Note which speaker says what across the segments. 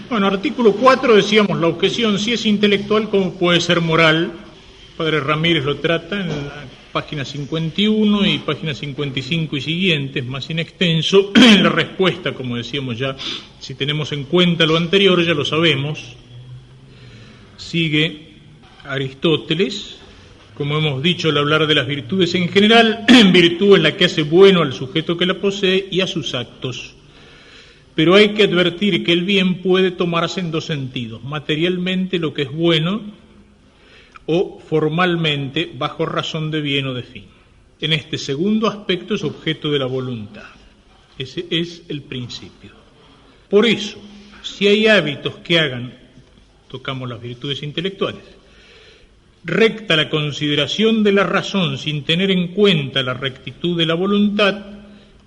Speaker 1: Bueno, artículo 4 decíamos, la objeción si es intelectual, ¿cómo puede ser moral? Padre Ramírez lo trata en la página 51 y página 55 y siguientes, más in extenso. La respuesta, como decíamos ya, si tenemos en cuenta lo anterior, ya lo sabemos. Sigue Aristóteles, como hemos dicho al hablar de las virtudes en general, virtud es la que hace bueno al sujeto que la posee y a sus actos. Pero hay que advertir que el bien puede tomarse en dos sentidos: materialmente lo que es bueno, o formalmente bajo razón de bien o de fin. En este segundo aspecto es objeto de la voluntad. Ese es el principio. Por eso, si hay hábitos que hagan, tocamos las virtudes intelectuales, recta la consideración de la razón sin tener en cuenta la rectitud de la voluntad,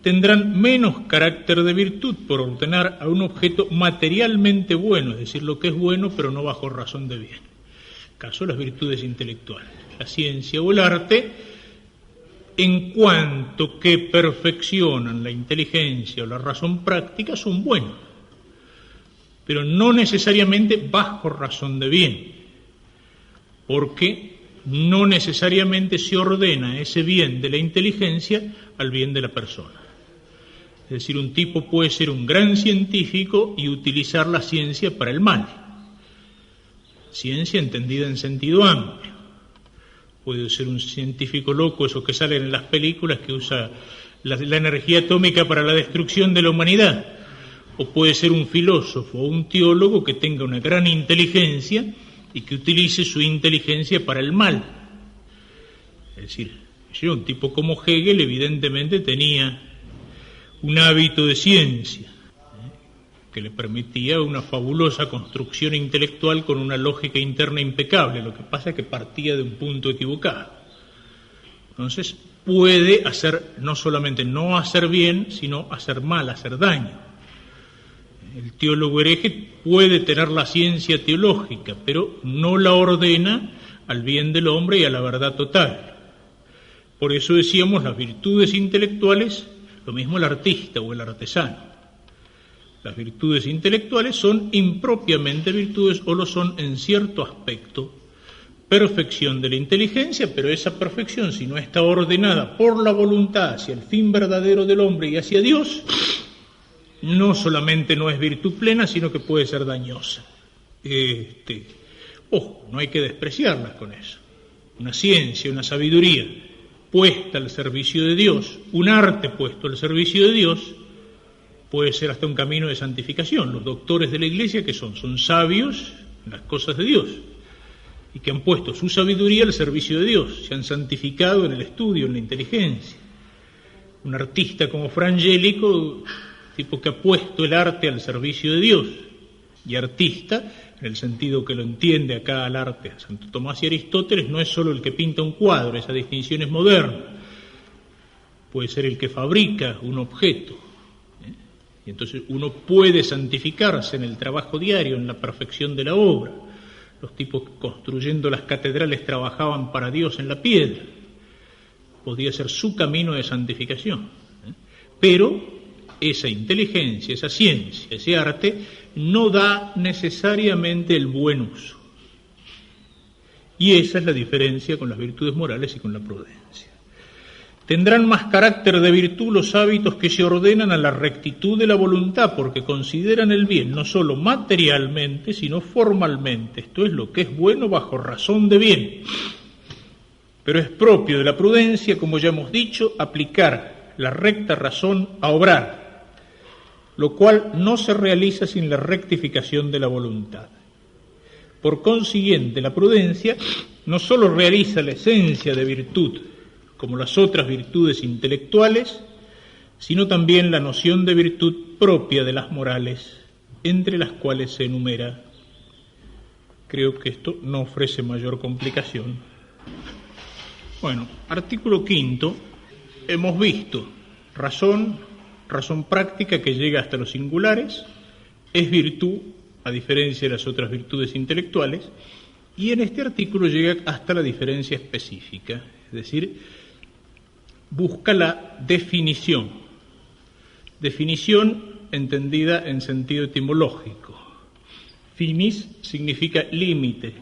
Speaker 1: tendrán menos carácter de virtud por ordenar a un objeto materialmente bueno, es decir, lo que es bueno pero no bajo razón de bien. Caso las virtudes intelectuales, la ciencia o el arte, en cuanto que perfeccionan la inteligencia o la razón práctica, son buenos, pero no necesariamente bajo razón de bien, porque no necesariamente se ordena ese bien de la inteligencia al bien de la persona. Es decir, un tipo puede ser un gran científico y utilizar la ciencia para el mal. Ciencia entendida en sentido amplio. Puede ser un científico loco, esos que salen en las películas, que usa la energía atómica para la destrucción de la humanidad. O puede ser un filósofo o un teólogo que tenga una gran inteligencia y que utilice su inteligencia para el mal. Es decir, un tipo como Hegel evidentemente tenía un hábito de ciencia que le permitía una fabulosa construcción intelectual con una lógica interna impecable. Lo que pasa es que partía de un punto equivocado. Entonces puede hacer, no solamente no hacer bien, sino hacer mal, hacer daño. El teólogo hereje puede tener la ciencia teológica, pero no la ordena al bien del hombre y a la verdad total. Por eso decíamos las virtudes intelectuales, lo mismo el artista o el artesano. Las virtudes intelectuales son impropiamente virtudes o lo son en cierto aspecto, perfección de la inteligencia, pero esa perfección, si no está ordenada por la voluntad hacia el fin verdadero del hombre y hacia Dios, no solamente no es virtud plena, sino que puede ser dañosa. Ojo, no hay que despreciarlas con eso. Una ciencia, una sabiduría puesta al servicio de Dios, un arte puesto al servicio de Dios, puede ser hasta un camino de santificación. Los doctores de la Iglesia, ¿qué son? Son sabios en las cosas de Dios y que han puesto su sabiduría al servicio de Dios, se han santificado en el estudio, en la inteligencia. Un artista como Fra Angelico, tipo que ha puesto el arte al servicio de Dios, y artista, en el sentido que lo entiende acá al arte Santo Tomás y Aristóteles, no es solo el que pinta un cuadro, esa distinción es moderna, puede ser el que fabrica un objeto, y entonces uno puede santificarse en el trabajo diario, en la perfección de la obra. Los tipos que construyendo las catedrales trabajaban para Dios en la piedra, podía ser su camino de santificación, pero esa inteligencia, esa ciencia, ese arte, no da necesariamente el buen uso. Y esa es la diferencia con las virtudes morales y con la prudencia. Tendrán más carácter de virtud los hábitos que se ordenan a la rectitud de la voluntad, porque consideran el bien no solo materialmente, sino formalmente. Esto es lo que es bueno bajo razón de bien. Pero es propio de la prudencia, como ya hemos dicho, aplicar la recta razón a obrar, lo cual no se realiza sin la rectificación de la voluntad. Por consiguiente, la prudencia no solo realiza la esencia de virtud, como las otras virtudes intelectuales, sino también la noción de virtud propia de las morales, entre las cuales se enumera. Creo que esto no ofrece mayor complicación. Bueno, artículo 5, hemos visto razón práctica que llega hasta los singulares, es virtud, a diferencia de las otras virtudes intelectuales, y en este artículo llega hasta la diferencia específica, es decir, busca la definición entendida en sentido etimológico. Finis significa límite.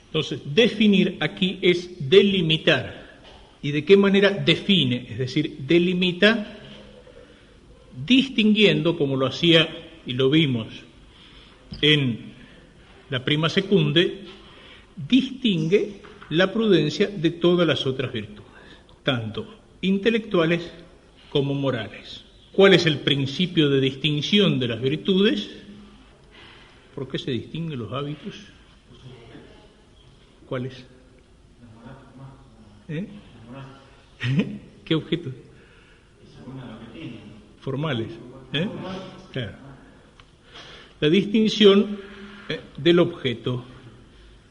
Speaker 1: Entonces, definir aquí es delimitar. ¿Y de qué manera define? Es decir, delimita distinguiendo, como lo hacía y lo vimos en la prima secunde, distingue la prudencia de todas las otras virtudes, tanto intelectuales como morales. ¿Cuál es el principio de distinción de las virtudes? ¿Por qué se distinguen los hábitos? ¿Cuáles? ¿Qué objetos? Formales. Claro. La distinción del objeto,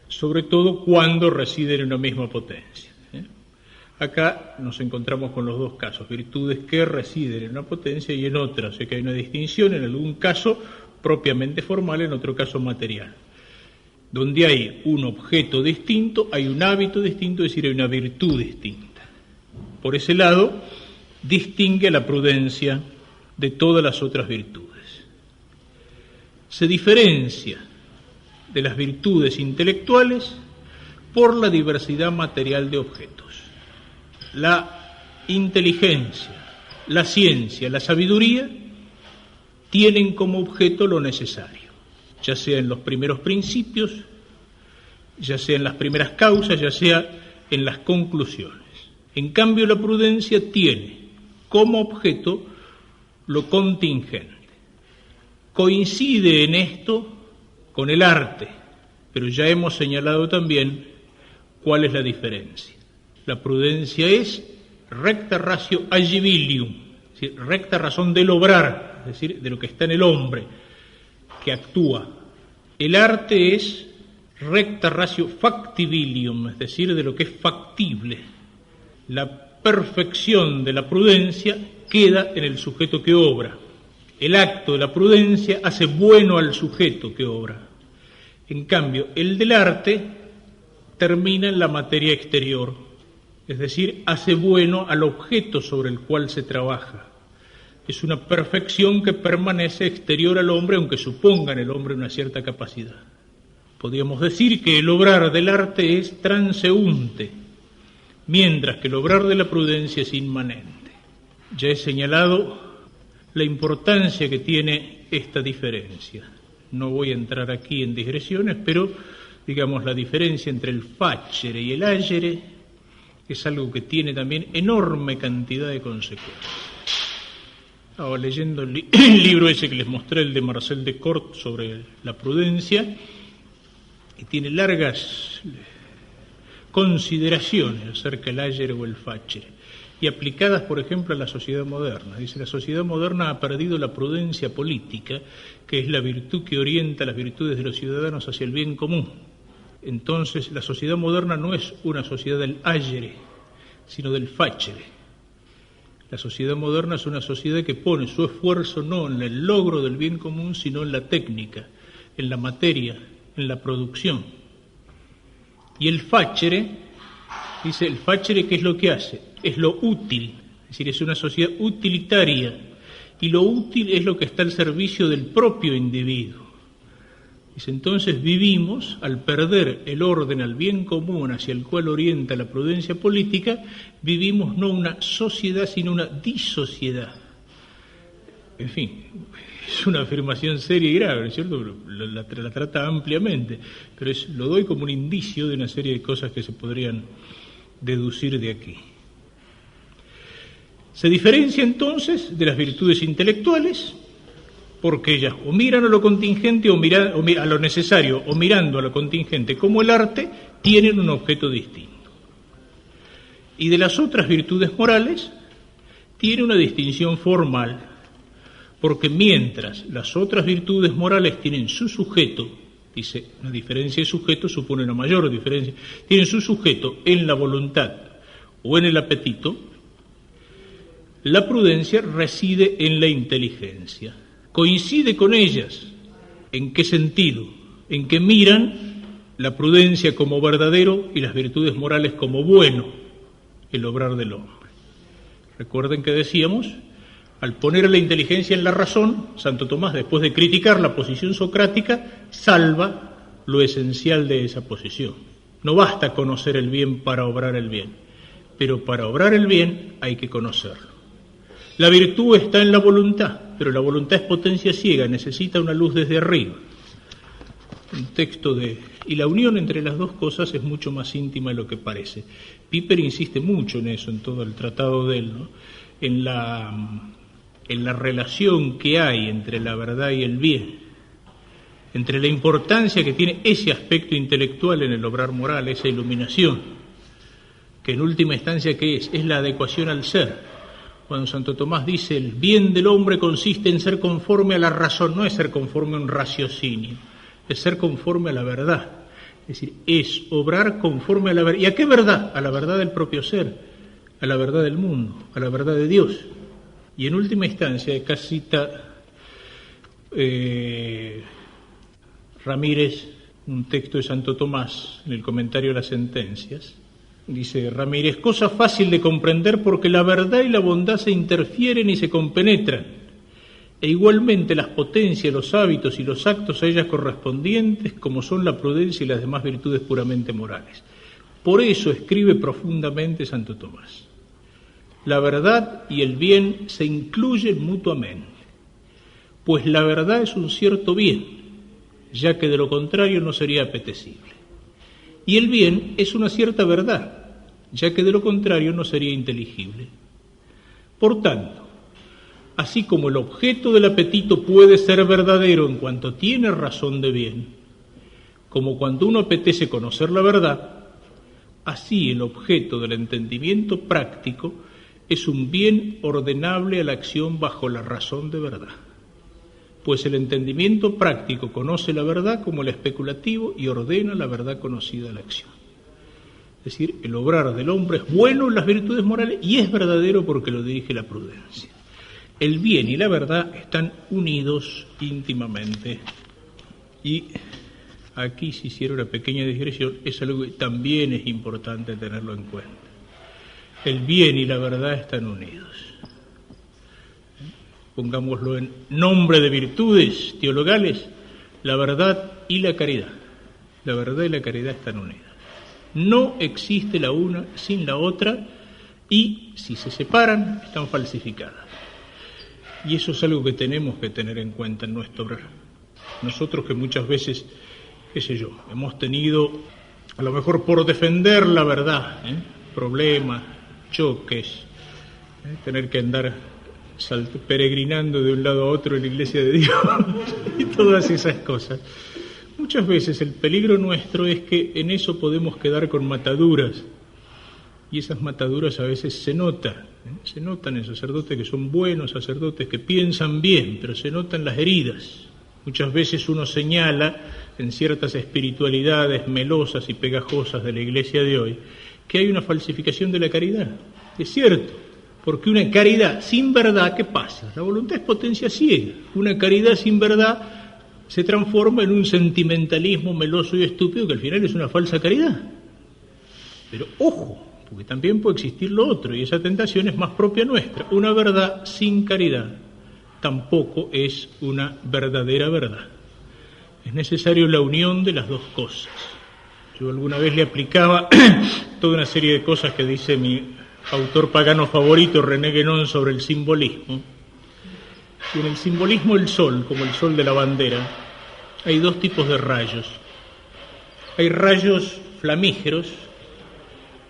Speaker 1: sobre todo cuando residen en una misma potencia. Acá nos encontramos con los dos casos, virtudes que residen en una potencia y en otra, o sea que hay una distinción, en algún caso propiamente formal, en otro caso material. Donde hay un objeto distinto, hay un hábito distinto, es decir, hay una virtud distinta. Por ese lado, distingue la prudencia de todas las otras virtudes. Se diferencia de las virtudes intelectuales por la diversidad material de objetos. La inteligencia, la ciencia, la sabiduría tienen como objeto lo necesario, ya sea en los primeros principios, ya sea en las primeras causas, ya sea en las conclusiones. En cambio, la prudencia tiene como objeto lo contingente. Coincide en esto con el arte, pero ya hemos señalado también cuál es la diferencia. La prudencia es recta ratio agibilium, es decir, recta razón del obrar, es decir, de lo que está en el hombre, que actúa. El arte es recta ratio factibilium, es decir, de lo que es factible. La perfección de la prudencia queda en el sujeto que obra. El acto de la prudencia hace bueno al sujeto que obra. En cambio, el del arte termina en la materia exterior, es decir, hace bueno al objeto sobre el cual se trabaja. Es una perfección que permanece exterior al hombre, aunque suponga en el hombre una cierta capacidad. Podríamos decir que el obrar del arte es transeúnte, mientras que el obrar de la prudencia es inmanente. Ya he señalado la importancia que tiene esta diferencia. No voy a entrar aquí en digresiones, pero, digamos, la diferencia entre el facere y el agere es algo que tiene también enorme cantidad de consecuencias. Estaba leyendo el libro ese que les mostré, el de Marcel Descourt, sobre la prudencia, y tiene largas consideraciones acerca del agere o el facere, y aplicadas, por ejemplo, a la sociedad moderna. Dice, la sociedad moderna ha perdido la prudencia política, que es la virtud que orienta las virtudes de los ciudadanos hacia el bien común. Entonces, la sociedad moderna no es una sociedad del agere, sino del facere. La sociedad moderna es una sociedad que pone su esfuerzo no en el logro del bien común, sino en la técnica, en la materia, en la producción. Y el facere, dice, el facere, ¿qué es lo que hace? Es lo útil, es decir, es una sociedad utilitaria, y lo útil es lo que está al servicio del propio individuo. Dice, entonces vivimos, al perder el orden al bien común hacia el cual orienta la prudencia política, vivimos no una sociedad, sino una disociedad. En fin, es una afirmación seria y grave, ¿no es cierto? La trata ampliamente, pero lo doy como un indicio de una serie de cosas que se podrían deducir de aquí. Se diferencia entonces de las virtudes intelectuales, porque ellas o miran a lo contingente o a lo necesario, o mirando a lo contingente como el arte, tienen un objeto distinto. Y de las otras virtudes morales, tiene una distinción formal, porque mientras las otras virtudes morales tienen su sujeto, dice, una diferencia de sujeto supone una mayor diferencia, tienen su sujeto en la voluntad o en el apetito, la prudencia reside en la inteligencia. Coincide con ellas. ¿En qué sentido? En que miran la prudencia como verdadero y las virtudes morales como bueno, el obrar del hombre. Recuerden que decíamos, Al poner la inteligencia en la razón, Santo Tomás, después de criticar la posición socrática, salva lo esencial de esa posición. No basta conocer el bien para obrar el bien, pero para obrar el bien hay que conocerlo. La virtud está en la voluntad, pero la voluntad es potencia ciega, necesita una luz desde arriba. Un texto y la unión entre las dos cosas es mucho más íntima de lo que parece. Piper insiste mucho en eso, en todo el tratado de él, ¿no? En la relación que hay entre la verdad y el bien, entre la importancia que tiene ese aspecto intelectual en el obrar moral, esa iluminación, que en última instancia, ¿qué es? Es la adecuación al ser. Cuando Santo Tomás dice, el bien del hombre consiste en ser conforme a la razón, no es ser conforme a un raciocinio, es ser conforme a la verdad. Es decir, es obrar conforme a la verdad. ¿Y a qué verdad? A la verdad del propio ser, a la verdad del mundo, a la verdad de Dios. Y en última instancia, acá cita Ramírez un texto de Santo Tomás en el comentario a las sentencias. Dice Ramírez, cosa fácil de comprender porque la verdad y la bondad se interfieren y se compenetran, e igualmente las potencias, los hábitos y los actos a ellas correspondientes, como son la prudencia y las demás virtudes puramente morales. Por eso escribe profundamente Santo Tomás. La verdad y el bien se incluyen mutuamente, pues la verdad es un cierto bien, ya que de lo contrario no sería apetecible. Y el bien es una cierta verdad, ya que de lo contrario no sería inteligible. Por tanto, así como el objeto del apetito puede ser verdadero en cuanto tiene razón de bien, como cuando uno apetece conocer la verdad, así el objeto del entendimiento práctico es un bien ordenable a la acción bajo la razón de verdad. Pues el entendimiento práctico conoce la verdad como el especulativo y ordena la verdad conocida a la acción. Es decir, el obrar del hombre es bueno en las virtudes morales y es verdadero porque lo dirige la prudencia. El bien y la verdad están unidos íntimamente. Y aquí se hiciera una pequeña digresión, es algo que también es importante tenerlo en cuenta. El bien y la verdad están unidos. Pongámoslo en nombre de virtudes teologales, la verdad y la caridad. La verdad y la caridad están unidas. No existe la una sin la otra y si se separan están falsificadas. Y eso es algo que tenemos que tener en cuenta en nuestro obrar. Nosotros que muchas veces, hemos tenido, a lo mejor por defender la verdad, problemas, choques, tener que andar peregrinando de un lado a otro en la iglesia de Dios y todas esas cosas. Muchas veces el peligro nuestro es que en eso podemos quedar con mataduras y esas mataduras a veces se notan en sacerdotes que son buenos, sacerdotes que piensan bien, pero se notan las heridas. Muchas veces uno señala en ciertas espiritualidades melosas y pegajosas de la iglesia de hoy que hay una falsificación de la caridad. Es cierto, porque una caridad sin verdad, ¿qué pasa? La voluntad es potencia ciega. Una caridad sin verdad se transforma en un sentimentalismo meloso y estúpido que al final es una falsa caridad. Pero ojo, porque también puede existir lo otro y esa tentación es más propia nuestra. Una verdad sin caridad tampoco es una verdadera verdad. Es necesario la unión de las dos cosas. Yo alguna vez le aplicaba toda una serie de cosas que dice mi autor pagano favorito, René Guénon, sobre el simbolismo. Y en el simbolismo el sol, como el sol de la bandera, hay dos tipos de rayos. Hay rayos flamígeros,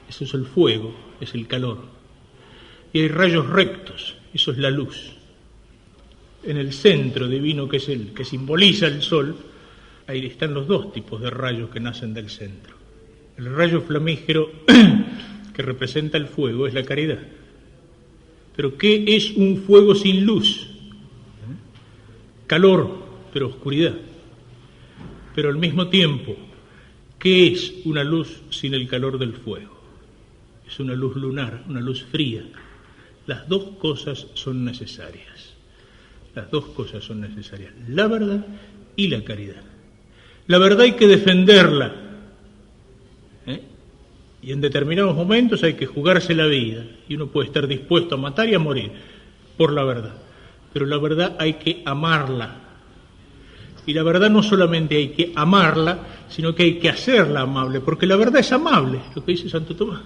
Speaker 1: eso es el fuego, es el calor. Y hay rayos rectos, eso es la luz. En el centro divino, que es el que simboliza el sol, ahí están los dos tipos de rayos que nacen del centro. El rayo flamígero que representa el fuego es la caridad. Pero ¿qué es un fuego sin luz? Calor, pero oscuridad. Pero al mismo tiempo, ¿qué es una luz sin el calor del fuego? Es una luz lunar, una luz fría. Las dos cosas son necesarias. Las dos cosas son necesarias, la verdad y la caridad. La verdad hay que defenderla, y en determinados momentos hay que jugarse la vida, y uno puede estar dispuesto a matar y a morir, por la verdad. Pero la verdad hay que amarla. Y la verdad no solamente hay que amarla, sino que hay que hacerla amable, porque la verdad es amable, lo que dice Santo Tomás.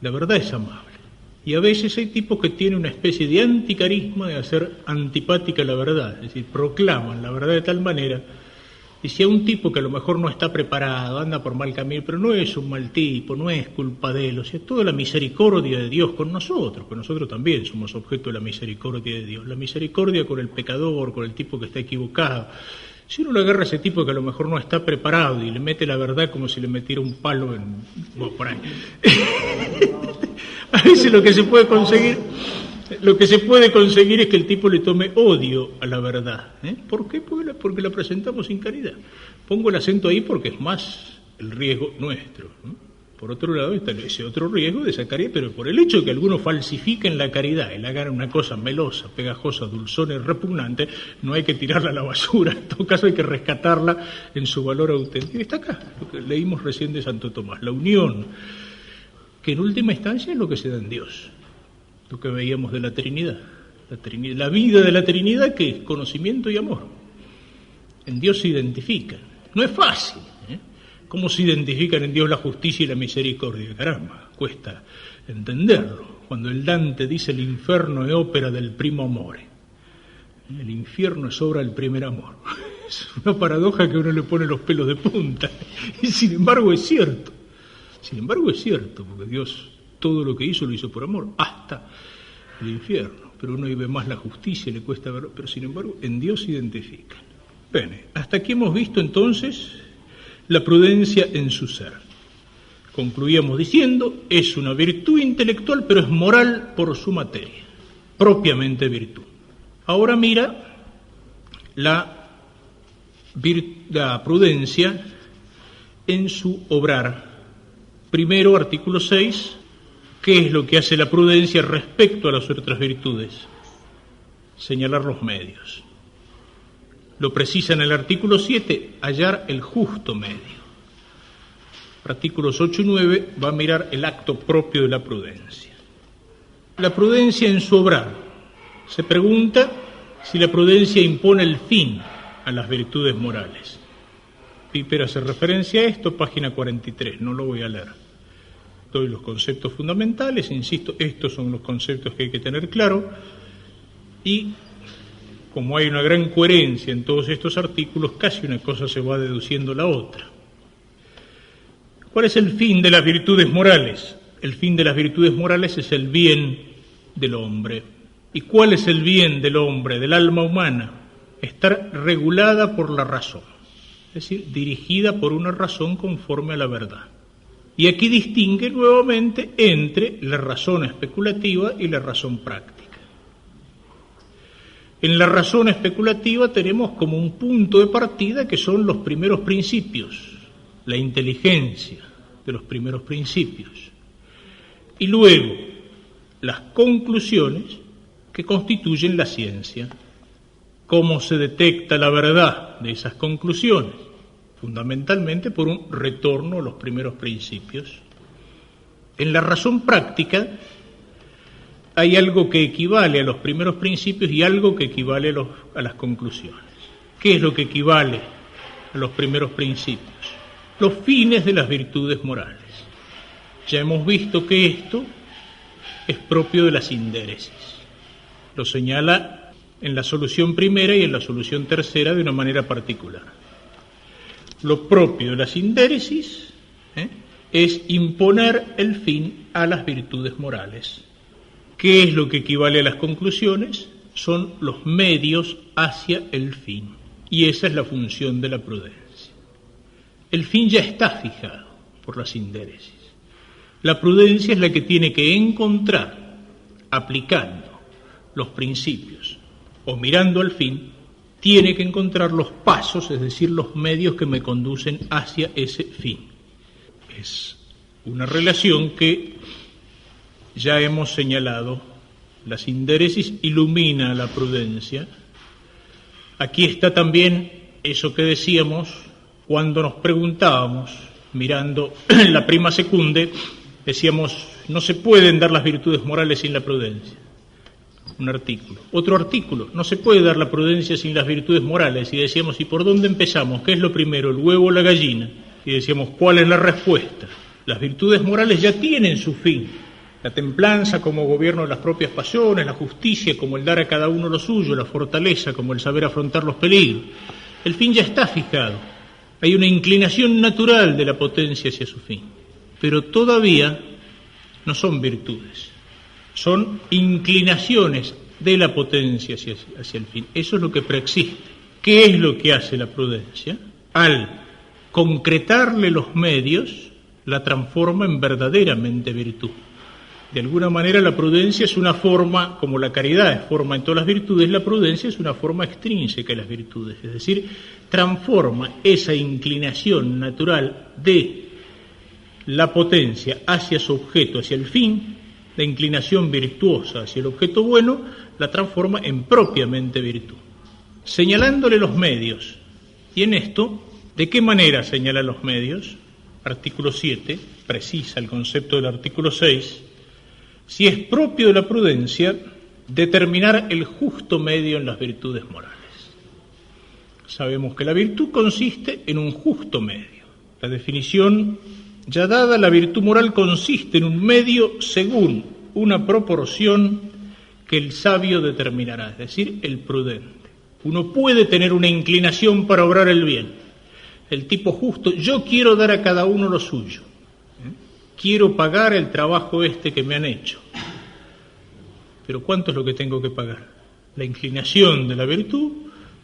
Speaker 1: La verdad es amable. Y a veces hay tipos que tienen una especie de anticarisma de hacer antipática la verdad, es decir, proclaman la verdad de tal manera. Y si a un tipo que a lo mejor no está preparado, anda por mal camino, pero no es un mal tipo, no es culpa de él, o sea, toda la misericordia de Dios con nosotros, que nosotros también somos objeto de la misericordia de Dios, la misericordia con el pecador, con el tipo que está equivocado. Si uno le agarra a ese tipo que a lo mejor no está preparado y le mete la verdad como si le metiera un palo por ahí. A veces lo que se puede conseguir es que el tipo le tome odio a la verdad. ¿Por qué? Porque la presentamos sin caridad. Pongo el acento ahí porque es más el riesgo nuestro, ¿no? Por otro lado está ese otro riesgo de esa caridad, pero por el hecho de que algunos falsifiquen la caridad y la hagan una cosa melosa, pegajosa, dulzona y repugnante, no hay que tirarla a la basura, en todo caso hay que rescatarla en su valor auténtico. Está acá, lo que leímos recién de Santo Tomás, la unión, que en última instancia es lo que se da en Dios, lo que veíamos de la Trinidad, la vida de la Trinidad, que es conocimiento y amor. En Dios se identifican, no es fácil, ¿Cómo se identifican en Dios la justicia y la misericordia? Caramba, cuesta entenderlo. Cuando el Dante dice el infierno es ópera del primo amore. El infierno es obra del primer amor. Es una paradoja que a uno le pone los pelos de punta. Y sin embargo es cierto. Sin embargo es cierto, porque Dios todo lo que hizo lo hizo por amor, hasta el infierno. Pero uno ahí ve más la justicia, le cuesta ver, pero sin embargo en Dios se identifican. Bien, hasta aquí hemos visto entonces la prudencia en su ser. Concluíamos diciendo, es una virtud intelectual, pero es moral por su materia, propiamente virtud. Ahora mira la prudencia en su obrar. Primero, artículo 6, ¿qué es lo que hace la prudencia respecto a las otras virtudes? Señalar los medios. Lo precisa en el artículo 7, hallar el justo medio. Artículos 8 y 9 va a mirar el acto propio de la prudencia. La prudencia en su obrar. Se pregunta si la prudencia impone el fin a las virtudes morales. Piper hace referencia a esto, página 43, no lo voy a leer. Doy los conceptos fundamentales, insisto, estos son los conceptos que hay que tener claro, y como hay una gran coherencia en todos estos artículos, casi una cosa se va deduciendo la otra. ¿Cuál es el fin de las virtudes morales? El fin de las virtudes morales es el bien del hombre. ¿Y cuál es el bien del hombre, del alma humana? Estar regulada por la razón, es decir, dirigida por una razón conforme a la verdad. Y aquí distingue nuevamente entre la razón especulativa y la razón práctica. En la razón especulativa tenemos como un punto de partida que son los primeros principios, la inteligencia de los primeros principios, y luego las conclusiones que constituyen la ciencia. ¿Cómo se detecta la verdad de esas conclusiones? Fundamentalmente por un retorno a los primeros principios. En la razón práctica hay algo que equivale a los primeros principios y algo que equivale a las conclusiones. ¿Qué es lo que equivale a los primeros principios? Los fines de las virtudes morales. Ya hemos visto que esto es propio de la sindéresis. Lo señala en la solución primera y en la solución tercera de una manera particular. Lo propio de la sindéresis es imponer el fin a las virtudes morales. ¿Qué es lo que equivale a las conclusiones? Son los medios hacia el fin. Y esa es la función de la prudencia. El fin ya está fijado por la sindéresis. La prudencia es la que tiene que encontrar, aplicando los principios o mirando al fin, tiene que encontrar los pasos, es decir, los medios que me conducen hacia ese fin. Es una relación que ya hemos señalado. La sindéresis ilumina la prudencia. Aquí está también eso que decíamos cuando nos preguntábamos, mirando la prima secunde, decíamos, no se pueden dar las virtudes morales sin la prudencia. un artículo. Otro artículo, no se puede dar la prudencia sin las virtudes morales. Y decíamos, ¿y por dónde empezamos? ¿Qué es lo primero, el huevo o la gallina? Y decíamos, ¿cuál es la respuesta? Las virtudes morales ya tienen su fin. La templanza como gobierno de las propias pasiones, la justicia como el dar a cada uno lo suyo, la fortaleza como el saber afrontar los peligros. El fin ya está fijado. Hay una inclinación natural de la potencia hacia su fin. Pero todavía no son virtudes. Son inclinaciones de la potencia hacia el fin. Eso es lo que preexiste. ¿Qué es lo que hace la prudencia? Al concretarle los medios, la transforma en verdaderamente virtud. De alguna manera la prudencia es una forma, como la caridad es forma en todas las virtudes, la prudencia es una forma extrínseca de las virtudes, es decir, transforma esa inclinación natural de la potencia hacia su objeto, hacia el fin, la inclinación virtuosa hacia el objeto bueno, la transforma en propiamente virtud, señalándole los medios. Y en esto, ¿de qué manera señala los medios? Artículo 7 precisa el concepto del artículo 6, si es propio de la prudencia determinar el justo medio en las virtudes morales. Sabemos que la virtud consiste en un justo medio. La definición ya dada, la virtud moral consiste en un medio según una proporción que el sabio determinará, es decir, el prudente. Uno puede tener una inclinación para obrar el bien. El tipo justo, yo quiero dar a cada uno lo suyo. Quiero pagar el trabajo que me han hecho. Pero ¿cuánto es lo que tengo que pagar? La inclinación de la virtud,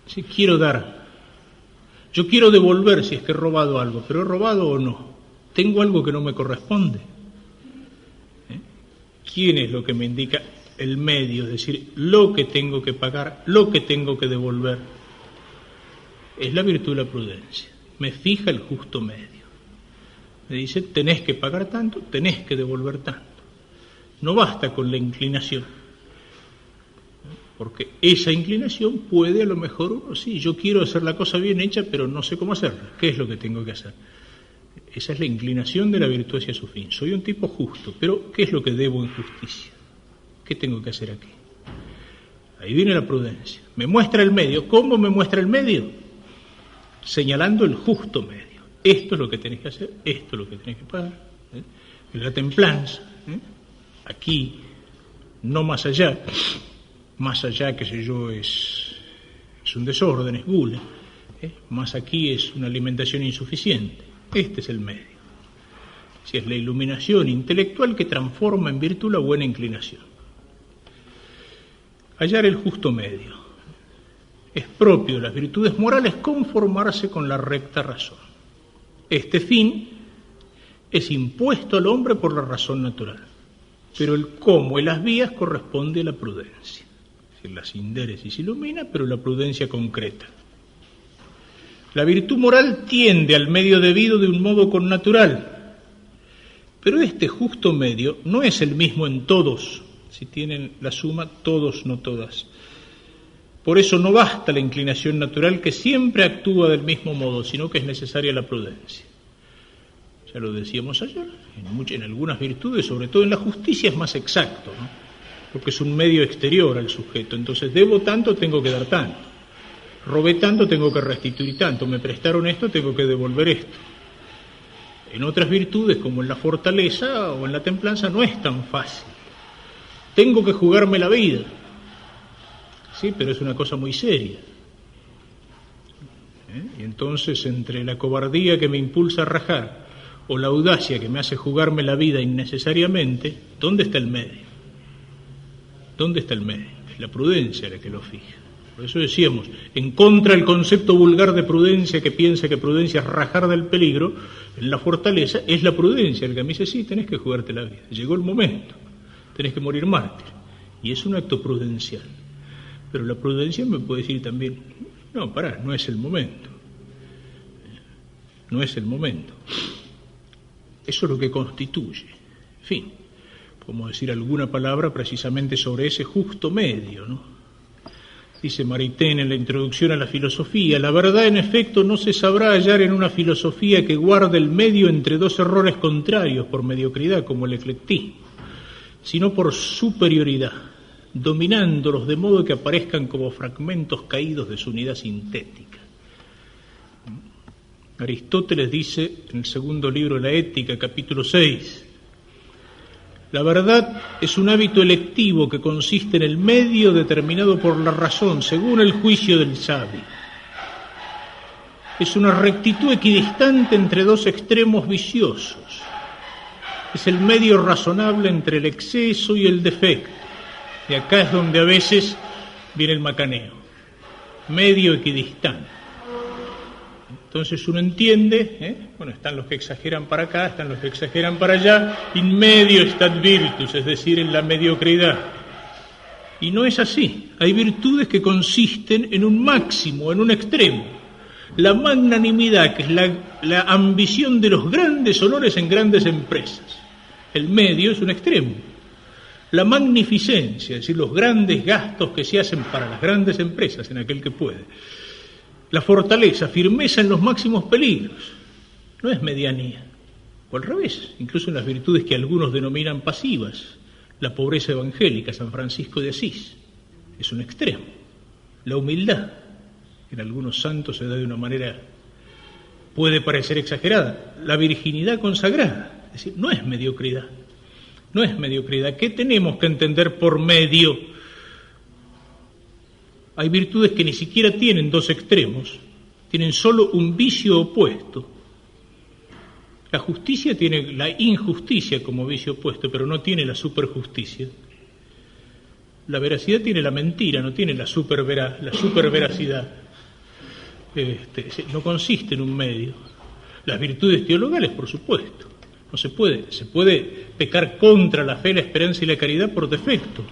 Speaker 1: si quiero dar. Yo quiero devolver si es que he robado algo, pero ¿he robado o no? ¿Tengo algo que no me corresponde? ¿Quién es lo que me indica el medio? Es decir, lo que tengo que pagar, lo que tengo que devolver. Es la virtud de la prudencia. Me fija el justo medio. Me dice, tenés que pagar tanto, tenés que devolver tanto. No basta con la inclinación, porque esa inclinación puede a lo mejor uno, sí, yo quiero hacer la cosa bien hecha, pero no sé cómo hacerla. ¿Qué es lo que tengo que hacer? Esa es la inclinación de la virtud hacia su fin. Soy un tipo justo, pero ¿qué es lo que debo en justicia? ¿Qué tengo que hacer aquí? Ahí viene la prudencia. Me muestra el medio. ¿Cómo me muestra el medio? Señalando el justo medio. Esto es lo que tenés que hacer, esto es lo que tenés que pagar. La templanza, aquí, no más allá, qué sé yo, es un desorden, es gula, más aquí es una alimentación insuficiente. Este es el medio. Si es la iluminación intelectual que transforma en virtud la buena inclinación. Hallar el justo medio. Es propio de las virtudes morales conformarse con la recta razón. Este fin es impuesto al hombre por la razón natural, pero el cómo y las vías corresponde a la prudencia. Es decir, la sindéresis ilumina, pero la prudencia concreta. La virtud moral tiende al medio debido de un modo connatural, pero este justo medio no es el mismo en todos, si tienen la suma todos, no todas. Por eso no basta la inclinación natural que siempre actúa del mismo modo, sino que es necesaria la prudencia. Ya lo decíamos ayer, en algunas virtudes, sobre todo en la justicia, es más exacto, ¿no? Porque es un medio exterior al sujeto. Entonces, debo tanto, tengo que dar tanto. Robé tanto, tengo que restituir tanto. Me prestaron esto, tengo que devolver esto. En otras virtudes, como en la fortaleza o en la templanza, no es tan fácil. Tengo que jugarme la vida. Sí, pero es una cosa muy seria. Y entonces, entre la cobardía que me impulsa a rajar o la audacia que me hace jugarme la vida innecesariamente, ¿dónde está el medio? ¿Dónde está el medio? Es la prudencia la que lo fija. Por eso decíamos, en contra del concepto vulgar de prudencia que piensa que prudencia es rajar del peligro, en la fortaleza es la prudencia el que me dice, sí, tenés que jugarte la vida. Llegó el momento, tenés que morir mártir. Y es un acto prudencial. Pero la prudencia me puede decir también, no, pará, no es el momento. No es el momento. Eso es lo que constituye. En fin, podemos decir alguna palabra precisamente sobre ese justo medio, ¿no? Dice Maritain en la introducción a la filosofía, la verdad en efecto no se sabrá hallar en una filosofía que guarde el medio entre dos errores contrarios por mediocridad como el eclectismo, sino por superioridad. dominándolos de modo que aparezcan como fragmentos caídos de su unidad sintética. Aristóteles dice en el segundo libro de la Ética, capítulo 6, la verdad es un hábito electivo que consiste en el medio determinado por la razón, según el juicio del sabio. Es una rectitud equidistante entre dos extremos viciosos. Es el medio razonable entre el exceso y el defecto. Y acá es donde a veces viene el macaneo. Medio equidistante. Entonces uno entiende, están los que exageran para acá, están los que exageran para allá, in medio stat virtus, es decir, en la mediocridad. Y no es así. Hay virtudes que consisten en un máximo, en un extremo. La magnanimidad, que es la ambición de los grandes honores en grandes empresas. El medio es un extremo. La magnificencia, es decir, los grandes gastos que se hacen para las grandes empresas en aquel que puede. La fortaleza, firmeza en los máximos peligros, no es medianía, o al revés, incluso en las virtudes que algunos denominan pasivas, la pobreza evangélica, San Francisco de Asís, es un extremo. La humildad, en algunos santos se da de una manera, puede parecer exagerada, la virginidad consagrada, es decir, no es mediocridad, no es mediocridad. ¿Qué tenemos que entender por medio? Hay virtudes que ni siquiera tienen dos extremos, tienen solo un vicio opuesto. La justicia tiene la injusticia como vicio opuesto, pero no tiene la superjusticia. La veracidad tiene la mentira, no tiene la superveracidad. No consiste en un medio. Las virtudes teologales, por supuesto. No se puede pecar contra la fe, la esperanza y la caridad por defecto.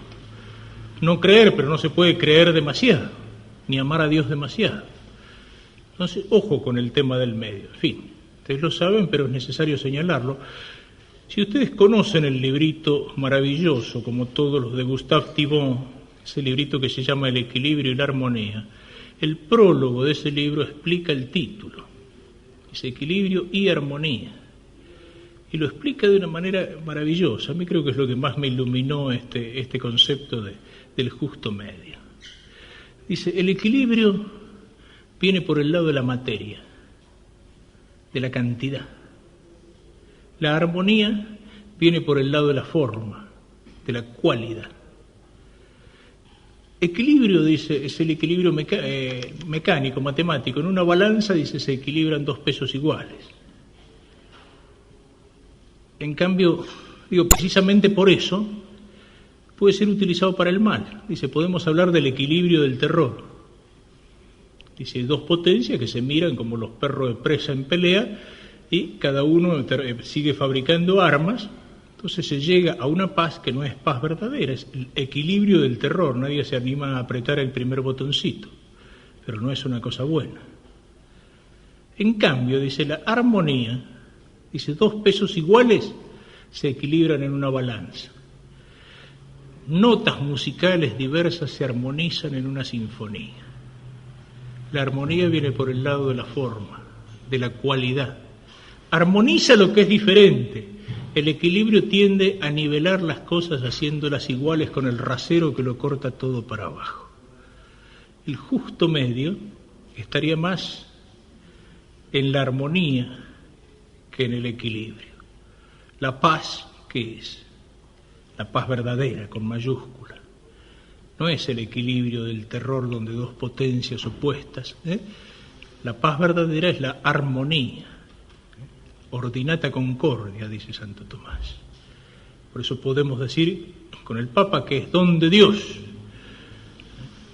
Speaker 1: No creer, pero no se puede creer demasiado, ni amar a Dios demasiado. Entonces, ojo con el tema del medio. En fin, ustedes lo saben, pero es necesario señalarlo. Si ustedes conocen el librito maravilloso, como todos los de Gustave Thibon, ese librito que se llama El equilibrio y la armonía, el prólogo de ese libro explica el título. Dice equilibrio y armonía. Y lo explica de una manera maravillosa. A mí creo que es lo que más me iluminó este concepto del justo medio. Dice, el equilibrio viene por el lado de la materia, de la cantidad. La armonía viene por el lado de la forma, de la cualidad. Equilibrio, dice, es el equilibrio mecánico, matemático. En una balanza, dice, se equilibran dos pesos iguales. En cambio, precisamente por eso puede ser utilizado para el mal. Dice, podemos hablar del equilibrio del terror. Dice, hay dos potencias que se miran como los perros de presa en pelea y cada uno sigue fabricando armas. Entonces se llega a una paz que no es paz verdadera, es el equilibrio del terror. Nadie se anima a apretar el primer botoncito, pero no es una cosa buena. En cambio, dice, la armonía, dice, dos pesos iguales se equilibran en una balanza. Notas musicales diversas se armonizan en una sinfonía. La armonía viene por el lado de la forma, de la cualidad. Armoniza lo que es diferente. El equilibrio tiende a nivelar las cosas haciéndolas iguales con el rasero que lo corta todo para abajo. El justo medio estaría más en la armonía que en el equilibrio. La paz, ¿qué es? La paz verdadera, con mayúscula. No es el equilibrio del terror donde dos potencias opuestas. La paz verdadera es la armonía. Ordinata concordia, dice Santo Tomás. Por eso podemos decir con el Papa que es don de Dios.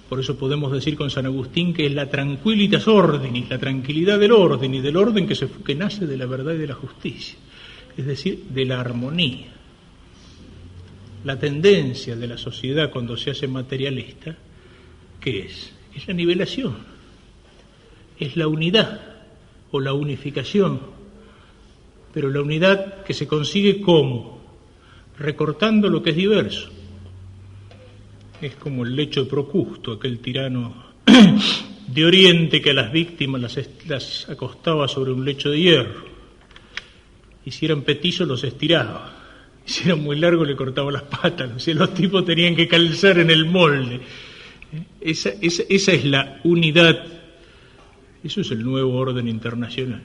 Speaker 1: Por eso podemos decir con San Agustín que es la tranquilitas ordinis, la tranquilidad del orden, y del orden que nace de la verdad y de la justicia, es decir, de la armonía. La tendencia de la sociedad cuando se hace materialista, ¿qué es? Es la nivelación, es la unidad o la unificación, pero la unidad que se consigue ¿cómo? Recortando lo que es diverso. Es como el lecho de Procusto, aquel tirano de Oriente que a las víctimas las acostaba sobre un lecho de hierro. Y si eran petizos los estiraba. Si era muy largo le cortaba las patas, o sea, los tipos tenían que calzar en el molde. Esa es la unidad, eso es el nuevo orden internacional.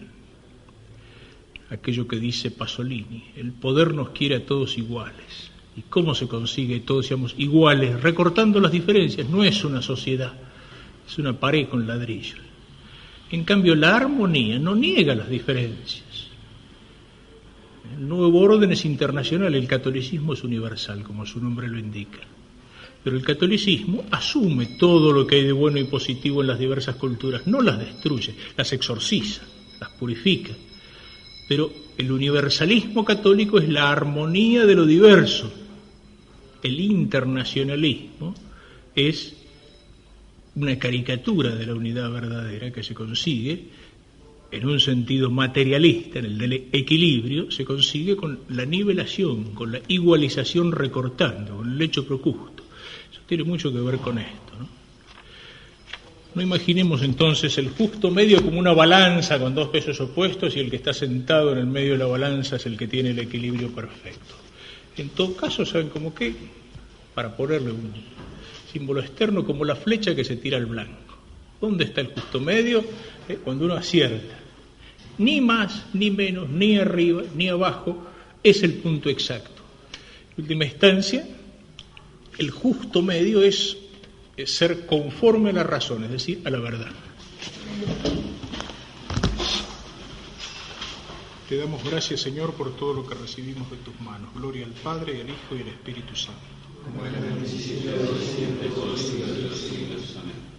Speaker 1: Aquello que dice Pasolini, el poder nos quiere a todos iguales. ¿Y cómo se consigue que todos seamos iguales? Recortando las diferencias. No es una sociedad, es una pared con ladrillos. En cambio, la armonía no niega las diferencias. El nuevo orden es internacional, el catolicismo es universal, como su nombre lo indica. Pero el catolicismo asume todo lo que hay de bueno y positivo en las diversas culturas, no las destruye, las exorciza, las purifica. Pero el universalismo católico es la armonía de lo diverso. El internacionalismo es una caricatura de la unidad verdadera que se consigue en un sentido materialista, en el del equilibrio, se consigue con la nivelación, con la igualización recortando, con el hecho procusto. Eso tiene mucho que ver con esto, ¿no? No imaginemos entonces el justo medio como una balanza con dos pesos opuestos y el que está sentado en el medio de la balanza es el que tiene el equilibrio perfecto. En todo caso, ¿saben cómo qué? Para ponerle un símbolo externo, como la flecha que se tira al blanco. ¿Dónde está el justo medio? Cuando uno acierta. Ni más, ni menos, ni arriba, ni abajo, es el punto exacto. En última instancia, el justo medio es ser conforme a la razón, es decir, a la verdad. Te damos gracias, Señor, por todo lo que recibimos de tus manos. Gloria al Padre, y al Hijo, y al Espíritu Santo.
Speaker 2: Como en el principio, ahora y siempre, por los siglos de los siglos. Amén.